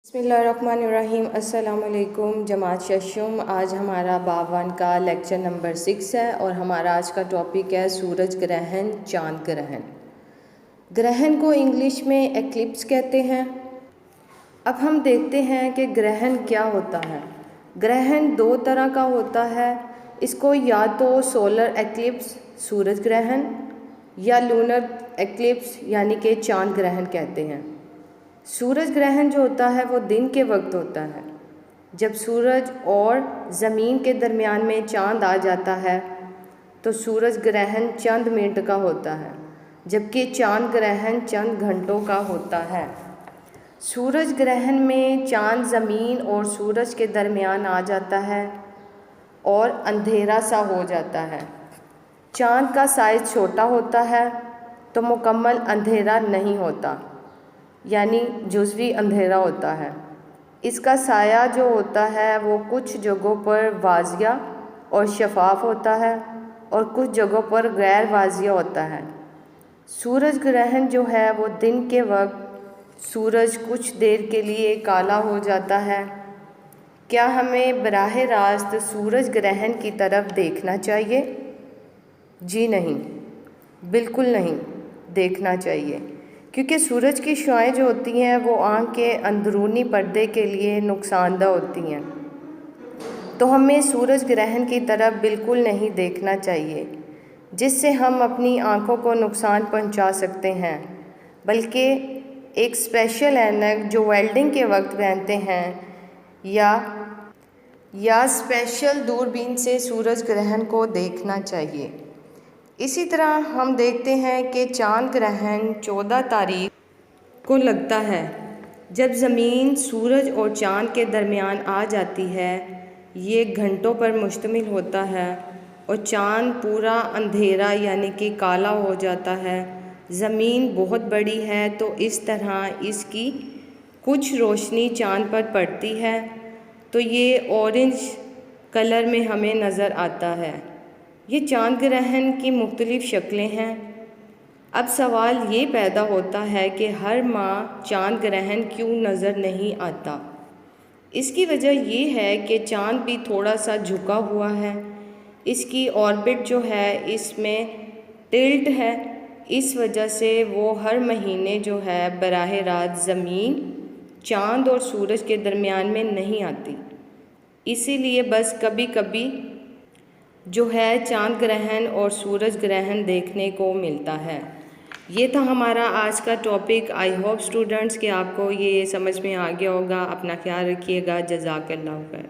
बिस्मिल्लाहिर्रहमानिर्रहीम। अस्सलामुअलैकुम जमात शशुम। आज हमारा बाब 1 का लेक्चर नंबर 6 है और हमारा आज का टॉपिक है सूरज ग्रहण, चांद ग्रहण। ग्रहण को इंग्लिश में एक्लिप्स कहते हैं। अब हम देखते हैं कि ग्रहण क्या होता है। ग्रहण दो तरह का होता है। इसको या तो सोलर एक्लिप्स सूरज ग्रहण या लूनर एक्लिप्स यानी कि चांद ग्रहण कहते हैं। सूरज ग्रहण जो होता है वो दिन के वक्त होता है, जब सूरज और ज़मीन के दरमियान में चांद आ जाता है तो सूरज ग्रहण चंद मिनट का होता है, जबकि चांद ग्रहण चंद घंटों का होता है। सूरज ग्रहण में चांद ज़मीन और सूरज के दरमियान आ जाता है और अंधेरा सा हो जाता है। चांद का साइज़ छोटा होता है तो मुकम्मल अंधेरा नहीं होता, यानी जुज़वी अंधेरा होता है। इसका साया जो होता है वो कुछ जगहों पर वाजिया और शफाफ होता है और कुछ जगहों पर गैर वाजिया होता है। सूरज ग्रहण जो है वो दिन के वक्त सूरज कुछ देर के लिए काला हो जाता है। क्या हमें बराह रास्त सूरज ग्रहण की तरफ देखना चाहिए? जी नहीं, बिल्कुल नहीं देखना चाहिए, क्योंकि सूरज की शुआएं जो होती हैं वो आँख के अंदरूनी पर्दे के लिए नुकसानदा होती हैं। तो हमें सूरज ग्रहण की तरफ बिल्कुल नहीं देखना चाहिए, जिससे हम अपनी आँखों को नुकसान पहुंचा सकते हैं। बल्कि एक स्पेशल ऐनक जो वेल्डिंग के वक्त पहनते हैं या स्पेशल दूरबीन से सूरज ग्रहण को देखना चाहिए। इसी तरह हम देखते हैं कि चांद ग्रहण 14 तारीख को लगता है, जब ज़मीन सूरज और चांद के दरमियान आ जाती है। ये घंटों पर मुश्तमिल होता है और चांद पूरा अंधेरा यानी कि काला हो जाता है। ज़मीन बहुत बड़ी है तो इस तरह इसकी कुछ रोशनी चांद पर पड़ती है तो ये ऑरेंज कलर में हमें नज़र आता है। ये चांद ग्रहण की मुख्तलिफ़ शक्लें हैं। अब सवाल ये पैदा होता है कि हर माह चांद ग्रहण क्यों नज़र नहीं आता। इसकी वजह ये है कि चांद भी थोड़ा सा झुका हुआ है। इसकी ऑर्बिट जो है इसमें टिल्ट है। इस वजह से वो हर महीने जो है बराह रास्त ज़मीन, चांद और सूरज के दरमियान में नहीं आती। इसीलिए बस कभी कभी जो है चांद ग्रहण और सूरज ग्रहण देखने को मिलता है। ये था हमारा आज का टॉपिक। आई होप स्टूडेंट्स कि आपको ये समझ में आ गया होगा। अपना ख्याल रखिएगा। जज़ाकल्लाह खैर।